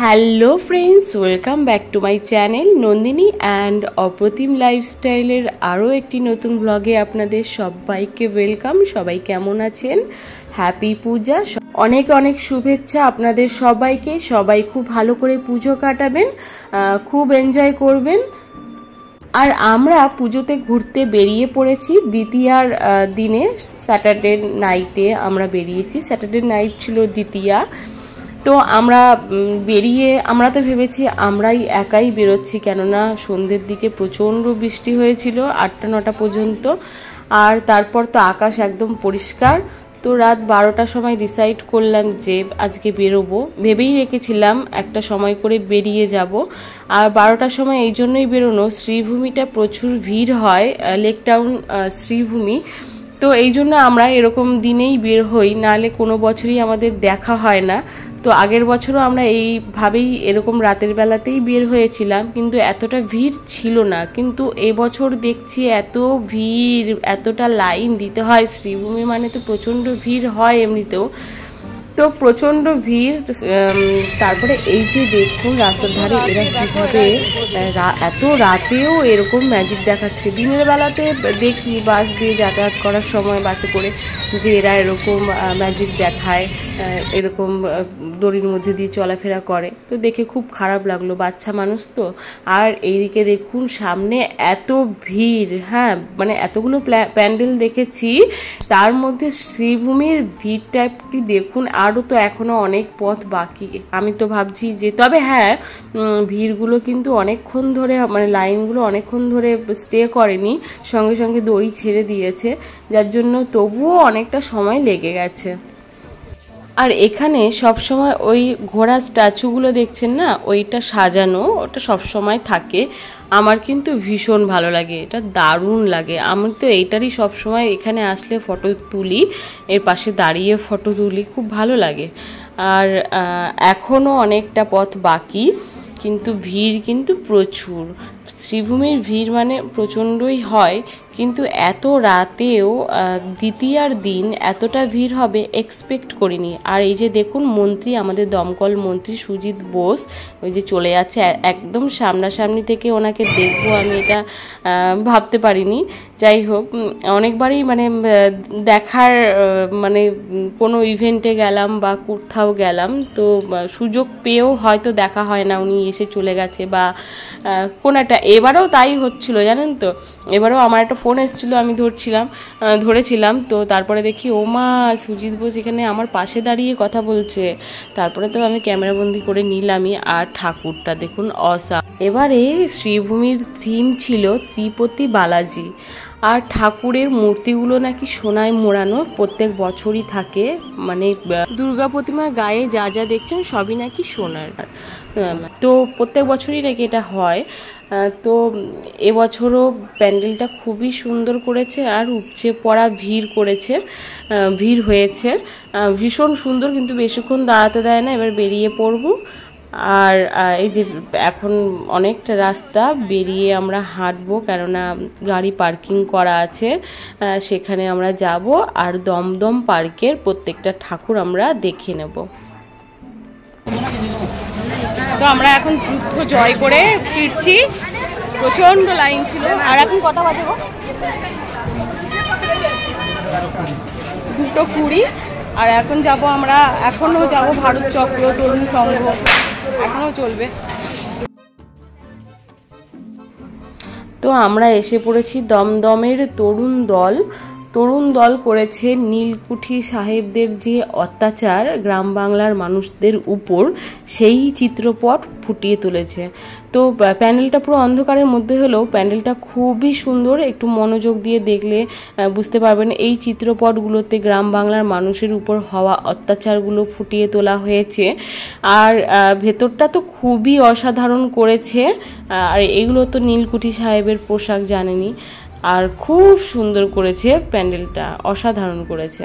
Hello friends, welcome back to my channel Nandini and Apratim লাইফস্টাইলের আরও একটি নতুন ব্লগে আপনাদের সবাইকে ওয়েলকাম। সবাই কেমন আছেন? হ্যাপি পূজা, অনেক অনেক শুভেচ্ছা আপনাদের সবাইকে। সবাই খুব ভালো করে পুজো কাটাবেন, খুব এনজয় করবেন। আর আমরা পুজোতে ঘুরতে বেরিয়ে পড়েছি দ্বিতীয়ার দিনে, স্যাটারডে নাইটে আমরা বেরিয়েছি। স্যাটারডে নাইট ছিল দ্বিতীয়া। তো আমরা তো ভেবেছি আমরাই একাই বেরোচ্ছি, কেননা সন্ধ্যের দিকে প্রচণ্ড বৃষ্টি হয়েছিল 8টা-9টা পর্যন্ত। আর তারপর তো আকাশ একদম পরিষ্কার। তো রাত 12টার সময় ডিসাইড করলাম যে আজকে বেরোবো। ভেবেই রেখেছিলাম একটা সময় করে বেরিয়ে যাব। আর 12টার সময় এই জন্যই বেরোনো, শ্রীভূমিটা প্রচুর ভিড় হয়, লেক টাউন শ্রীভূমি। তো এই জন্য আমরা এরকম দিনেই বের হই, নাহলে কোনো বছরই আমাদের দেখা হয় না। তো আগের বছরও আমরা এইভাবেই এরকম রাতের বেলাতেই বের হয়েছিলাম, কিন্তু এতটা ভিড় ছিল না। কিন্তু এবছর দেখছি এত ভিড়, এতটা লাইন দিতে হয়। শ্রীভূমি মানে তো প্রচণ্ড ভিড় হয় এমনিতেও, তো প্রচণ্ড ভিড়। তারপরে এই যে দেখুন রাস্তার ধারে এরা কীভাবে এত রাতেও এরকম ম্যাজিক দেখাচ্ছে। দিনের বেলাতে দেখি বাস দিয়ে যাতায়াত করার সময় বাসে করে যে এরা এরকম ম্যাজিক দেখায়, এরকম দড়ির মধ্যে দিয়ে চলাফেরা করে, তো দেখে খুব খারাপ লাগলো, বাচ্চা মানুষ তো। আর এইদিকে দেখুন সামনে এত ভিড়, হ্যাঁ মানে এতগুলো প্যান্ডেল দেখেছি, তার মধ্যে শ্রীভূমির ভিড়টা একটু দেখুন। আরও তো এখনো অনেক পথ বাকি। আমি তো ভাবছি যে, তবে হ্যাঁ ভিড়গুলো কিন্তু অনেকক্ষণ ধরে, মানে লাইনগুলো অনেকক্ষণ ধরে স্টে করেনি, সঙ্গে সঙ্গে দড়ি ছেড়ে দিয়েছে, যার জন্য তবুও অনেকটা সময় লেগে গেছে। আর এখানে সবসময় ওই ঘোড়া স্ট্যাচুগুলো দেখছেন না, ওইটা সাজানো, ওটা সবসময় থাকে। আমার কিন্তু ভীষণ ভালো লাগে, এটা দারুণ লাগে। আমি তো এইটারই সবসময় এখানে আসলে ফটো তুলি, এর পাশে দাঁড়িয়ে ফটো তুলি, খুব ভালো লাগে। আর এখনও অনেকটা পথ বাকি, কিন্তু ভিড় কিন্তু প্রচুর। শ্রীভূমির ভিড় মানে প্রচণ্ডই হয়, কিন্তু এত রাতেও দ্বিতীয়ার দিন এতটা ভিড় হবে এক্সপেক্ট করিনি। আর এই যে দেখুন মন্ত্রী, আমাদের দমকল মন্ত্রী সুজিত বোস, ওই যে চলে যাচ্ছে, একদম সামনাসামনি থেকে ওনাকে দেখবো আমি এটা ভাবতে পারিনি। যাই হোক, অনেকবারই মানে দেখার, মানে কোনো ইভেন্টে গেলাম বা কোথাও গেলাম, তো সুযোগ পেয়েও হয়তো দেখা হয় না, উনি এসে চলে গেছে বা কোনো একটা। এবারেও তাই হচ্ছিল জানেন তো, এবারেও আমার একটা ফোন এসেছিলো, আমি ধরেছিলাম, তো তারপরে দেখি ওমা সুজিত বোস এখানে আমার পাশে দাঁড়িয়ে কথা বলছে। তারপরে তো আমি ক্যামেরাবন্দি করে নিলামই। আর ঠাকুরটা দেখুন অসাম। এবারে শ্রীভূমির থিম ছিল ত্রিপতি বালাজি। আর ঠাকুরের মূর্তিগুলো নাকি সোনায় মোড়ানো, প্রত্যেক বছরই থাকে, মানে দুর্গা প্রতিমার গায়ে যা যা দেখছেন সবই নাকি সোনার। তো প্রত্যেক বছরই নাকি এটা হয়। তো এবছরও প্যান্ডেলটা খুবই সুন্দর করেছে, আর উপচে পড়া ভিড় হয়েছে, ভীষণ সুন্দর। কিন্তু বেশিক্ষণ দাঁড়াতে দেয় না, এবার বেরিয়ে পড়বো। আর এই যে এখন অনেকটা রাস্তা বেরিয়ে আমরা হাঁটবো, কেননা গাড়ি পার্কিং করা আছে, সেখানে আমরা যাব। আর দমদম পার্কের প্রত্যেকটা ঠাকুর আমরা দেখে নেব। তো আমরা এখন যুদ্ধ জয় করে ফিরছি, প্রচন্ড লাইন ছিল। আর এখন কটা বাজে? 2:20। আর এখন যাব আমরা, এখনও যাব ভারত চক্র, তরুণ সংঘ এখনও চলবে। তো আমরা এসে পড়েছি দমদমের তরুণ দল করেছে নীলকুঠি সাহেবদের যে অত্যাচার গ্রাম বাংলার মানুষদের উপর, সেই চিত্রপট ফুটিয়ে তুলেছে। তো প্যান্ডেলটা পুরো অন্ধকারের মধ্যে হলেও প্যান্ডেলটা খুবই সুন্দর। একটু মনোযোগ দিয়ে দেখলে বুঝতে পারবেন এই চিত্রপটগুলোতে গ্রাম বাংলার মানুষের উপর হওয়া অত্যাচারগুলো ফুটিয়ে তোলা হয়েছে। আর ভেতরটা তো খুবই অসাধারণ করেছে। আর এগুলো তো নীলকুঠি সাহেবের পোশাক জানেনি, আর খুব সুন্দর করেছে প্যান্ডেলটা, অসাধারণ করেছে।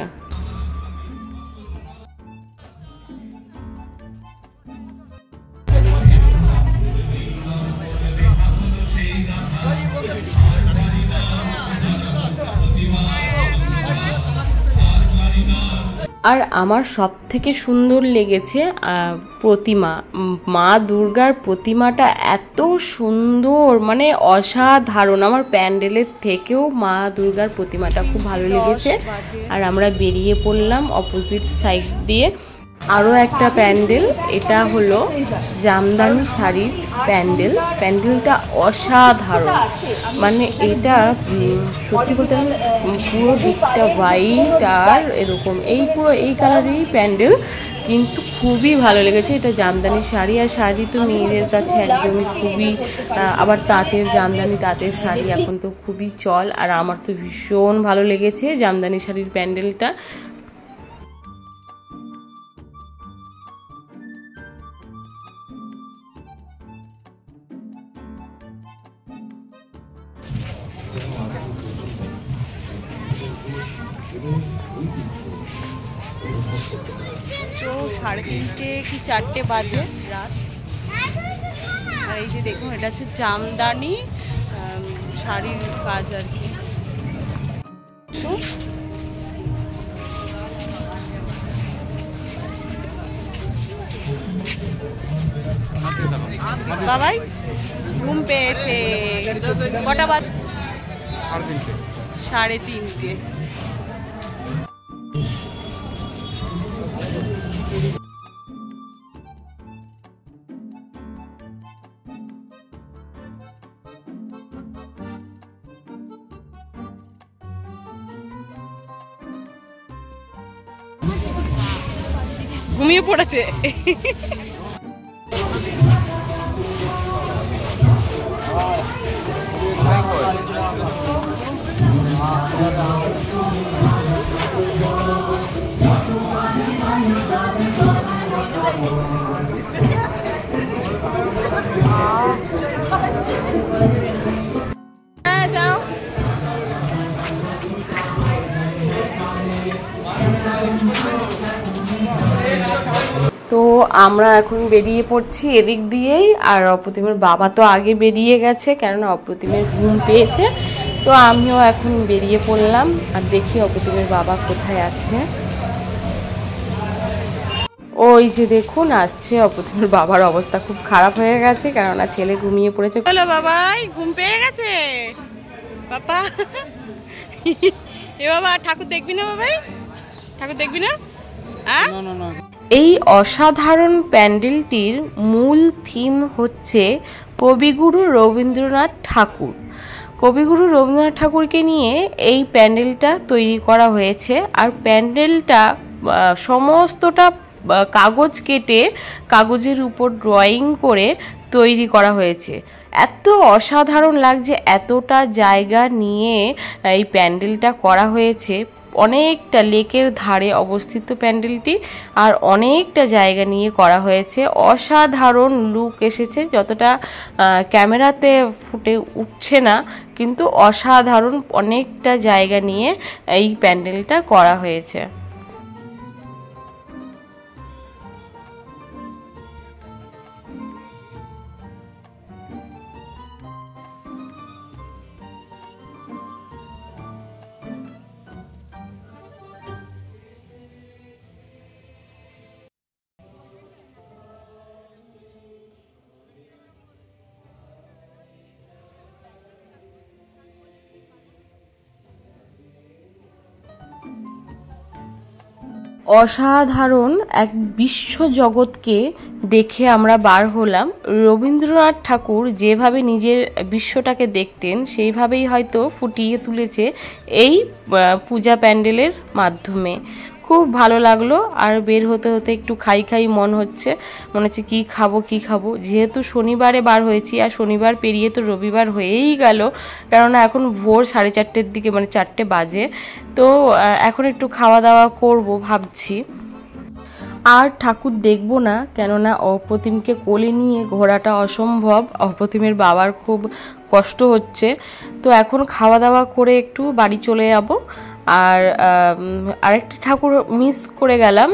আর আমার সব থেকে সুন্দর লেগেছে প্রতিমা, মা দুর্গার প্রতিমাটা এত সুন্দর, মানে অসাধারণ। আমার প্যান্ডেলের থেকেও মা দুর্গার প্রতিমাটা খুব ভালো লেগেছে। আর আমরা বেরিয়ে পড়লাম অপোজিট সাইড দিয়ে আরও একটা প্যান্ডেল। এটা হলো জামদানি শাড়ির প্যান্ডেল। প্যান্ডেলটা অসাধারণ, মানে এটা সত্যি বলতে পুরো দিকটা হোয়াইট আর এরকম এই পুরো এই কালারেরই প্যান্ডেল, কিন্তু খুবই ভালো লেগেছে। এটা জামদানি শাড়ি, আর শাড়ি তো মেয়েদের কাছে একদমই খুবই, আবার তাঁতের জামদানি তাঁতের শাড়ি এখন তো খুবই চল। আর আমার তো ভীষণ ভালো লেগেছে জামদানি শাড়ির প্যান্ডেলটা। তো 3:30 কি 4টে বাজে রাত। আর এই যে দেখুন, এটা হচ্ছে জামদানি শাড়ির কাজ আর কি। বাবাই ঘুম পেয়েছে, কটা বাজ? 3:30। ঘুমিয়ে পড়েছে। তো আমরা এখন বেরিয়ে পড়ছি এদিক দিয়েই। আর অপ্রতিমের বাবা তো আগে বেরিয়ে গেছে, কেননা অপ্রতিমের ঘুম পেয়েছে। তো আমিও এখন বেরিয়ে পড়লাম, আর দেখি অপ্রতিমের বাবা কোথায় আছে। ওই যে দেখুন আসছে। অপ্রতিমের বাবার অবস্থা খুব খারাপ হয়ে গেছে, কেননা ছেলে ঘুমিয়ে পড়েছে। হ্যালো বাবাই, ঘুম পেয়ে গেছে বাবা। এ বাবা, ঠাকুর দেখবি না বাবাই? ঠাকুর দেখবি না? এই অসাধারণ প্যান্ডেলটির মূল থিম হচ্ছে কবিগুরু রবীন্দ্রনাথ ঠাকুর। কবিগুরু রবীন্দ্রনাথ ঠাকুরকে নিয়ে এই প্যান্ডেলটা তৈরি করা হয়েছে। আর প্যান্ডেলটা সমস্তটা কাগজ কেটে কাগজের উপর ড্রয়িং করে তৈরি করা হয়েছে। এত অসাধারণ লাগছে, এতটা জায়গা নিয়ে এই প্যান্ডেলটা করা হয়েছে। অনেকটা লেকের ধারে অবস্থিত প্যান্ডেলটি, আর অনেকটা জায়গা নিয়ে করা হয়েছে। অসাধারণ লুক এসেছে, যতটা ক্যামেরাতে ফুটে উঠছে না, কিন্তু অসাধারণ অনেকটা জায়গা নিয়ে এই প্যান্ডেলটা করা হয়েছে। অসাধারণ এক বিশ্বজগৎকে দেখে আমরা বার হলাম। রবীন্দ্রনাথ ঠাকুর যেভাবে নিজের বিশ্বটাকে দেখতেন, সেইভাবেই হয়তো ফুটিয়ে তুলেছে এই পূজা প্যান্ডেলের মাধ্যমে। খুব ভালো লাগলো। আর বের হতে হতে একটু খাই খাই মনে হচ্ছে কি খাবো। যেহেতু শনিবারে বার হয়েছি, আর শনিবার পেরিয়ে তো রবিবার হয়েই গেল, কেননা এখন ভোর 4:30-র দিকে, মানে 4টে বাজে। তো এখন একটু খাওয়া দাওয়া করব ভাবছি। আর ঠাকুর দেখবো না, কেননা অপ্রতিমকে কোলে নিয়ে ঘোরাটা অসম্ভব। অপ্রতিমের বাবার খুব কষ্ট হচ্ছে। তো এখন খাওয়া দাওয়া করে একটু বাড়ি চলে যাব। আর আরেকটা ঠাকুর মিস করে গেলাম,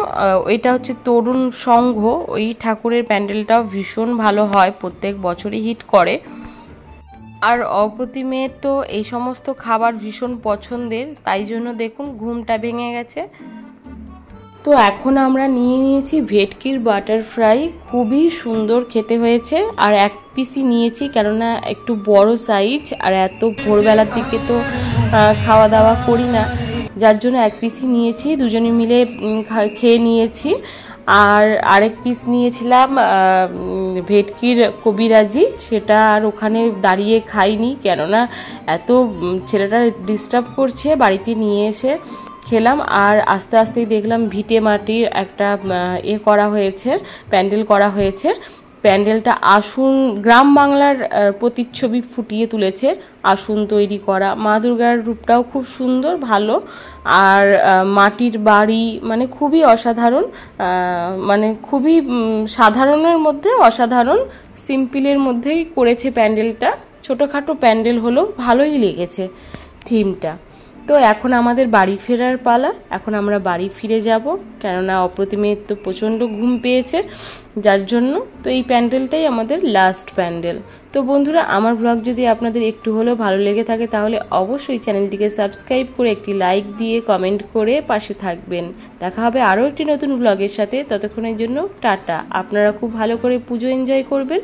ওইটা হচ্ছে তরুণ সংঘ। ওই ঠাকুরের প্যান্ডেলটাও ভীষণ ভালো হয়, প্রত্যেক বছরই হিট করে। আর অপ্রতিমের তো এই সমস্ত খাবার ভীষণ পছন্দের, তাই জন্য দেখুন ঘুমটা ভেঙে গেছে। তো এখন আমরা নিয়ে নিয়েছি ভেটকির বাটার ফ্রাই, খুবই সুন্দর খেতে হয়েছে। আর এক পিসই নিয়েছি কেননা একটু বড় সাইজ, আর এত ভোরবেলার দিকে তো খাওয়া দাওয়া করি না, যার জন্য এক পিসই নিয়েছি, দুজনে মিলে খেয়ে নিয়েছি। আর আরেক পিস নিয়েছিলাম ভেটকির কবিরাজি, সেটা আর ওখানে দাঁড়িয়ে খাইনি কেননা এত ছেলেটা ডিস্টার্ব করছে, বাড়িতে নিয়ে এসে খেলাম। আর আস্তে আস্তেই দেখলাম ভিটে মাটির একটা করা হয়েছে, প্যান্ডেল করা হয়েছে। প্যান্ডেলটা আসন, গ্রাম বাংলার প্রতিচ্ছবি ফুটিয়ে তুলেছে। আসন তৈরি করা, মা দুর্গার রূপটাও খুব সুন্দর, ভালো। আর মাটির বাড়ি, মানে খুবই অসাধারণ, মানে খুবই সাধারণের মধ্যে অসাধারণ, সিম্পলের মধ্যেই করেছে প্যান্ডেলটা। ছোটোখাটো প্যান্ডেল হলো, ভালোই লেগেছে থিমটা। তো এখন আমাদের বাড়ি ফেরার পালা, এখন আমরা বাড়ি ফিরে যাব কেননা অপ্রতিমের তো প্রচণ্ড ঘুম পেয়েছে, যার জন্য তো এই প্যান্ডেলটাই আমাদের লাস্ট প্যান্ডেল। তো বন্ধুরা, আমার ব্লগ যদি আপনাদের একটু হলেও ভালো লেগে থাকে তাহলে অবশ্যই চ্যানেলটিকে সাবস্ক্রাইব করে একটি লাইক দিয়ে কমেন্ট করে পাশে থাকবেন। দেখা হবে আরও একটি নতুন ব্লগের সাথে, ততক্ষণের জন্য টাটা। আপনারা খুব ভালো করে পুজো এনজয় করবেন।